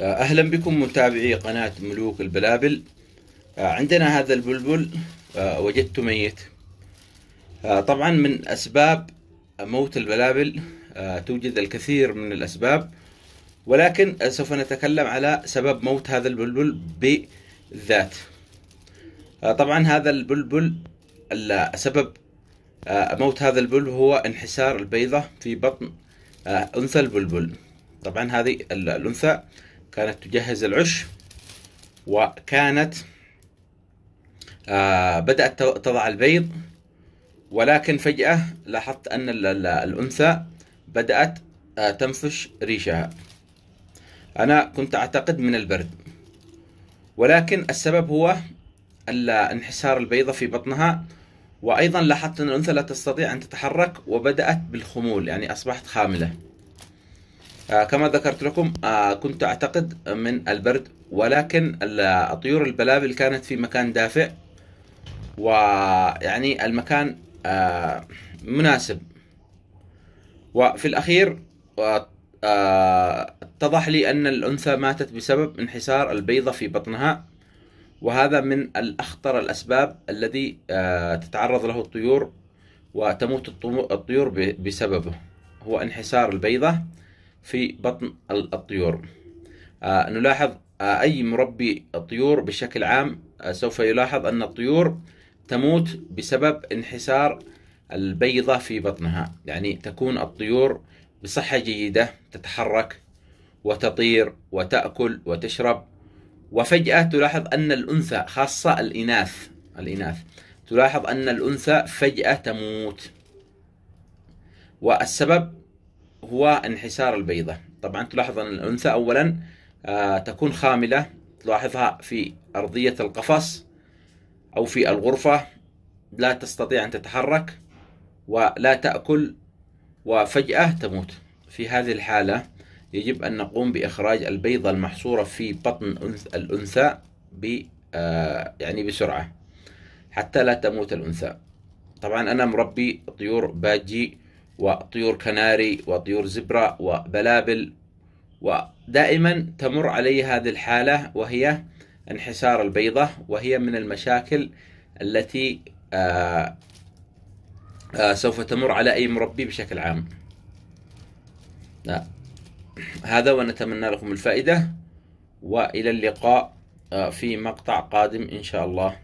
أهلا بكم متابعي قناة ملوك البلابل. عندنا هذا البلبل وجدته ميت. طبعا من أسباب موت البلابل توجد الكثير من الأسباب، ولكن سوف نتكلم على سبب موت هذا البلبل بالذات. طبعا هذا البلبل سبب موت هذا البلبل هو انحسار البيضة في بطن أنثى البلبل. طبعا هذه الأنثى كانت تجهز العش، وكانت بدأت تضع البيض، ولكن فجأة لاحظت أن الأنثى بدأت تنفش ريشها. أنا كنت أعتقد من البرد، ولكن السبب هو انحسار البيضة في بطنها. وأيضا لاحظت أن الأنثى لا تستطيع أن تتحرك، وبدأت بالخمول، يعني أصبحت خاملة. كما ذكرت لكم كنت أعتقد من البرد، ولكن طيور البلابل كانت في مكان دافئ، ويعني المكان مناسب. وفي الأخير اتضح لي أن الأنثى ماتت بسبب انحسار البيضة في بطنها، وهذا من الأخطر الأسباب الذي تتعرض له الطيور وتموت الطيور بسببه، هو انحسار البيضة في بطن الطيور. نلاحظ أي مربي الطيور بشكل عام سوف يلاحظ أن الطيور تموت بسبب انحسار البيضة في بطنها. يعني تكون الطيور بصحة جيدة، تتحرك وتطير وتأكل وتشرب، وفجأة تلاحظ أن الأنثى، خاصة الإناث تلاحظ أن الأنثى فجأة تموت، والسبب هو انحسار البيضة. طبعا تلاحظ أن الأنثى أولا تكون خاملة، تلاحظها في أرضية القفص أو في الغرفة، لا تستطيع أن تتحرك ولا تأكل، وفجأة تموت. في هذه الحالة يجب أن نقوم بإخراج البيضة المحصورة في بطن الأنثى يعني بسرعة حتى لا تموت الأنثى. طبعا أنا مربي طيور باجي وطيور كناري وطيور زبرة وبلابل، ودائما تمر علي هذه الحالة، وهي انحسار البيضة، وهي من المشاكل التي سوف تمر على أي مربي بشكل عام. هذا، ونتمنى لكم الفائدة، وإلى اللقاء في مقطع قادم إن شاء الله.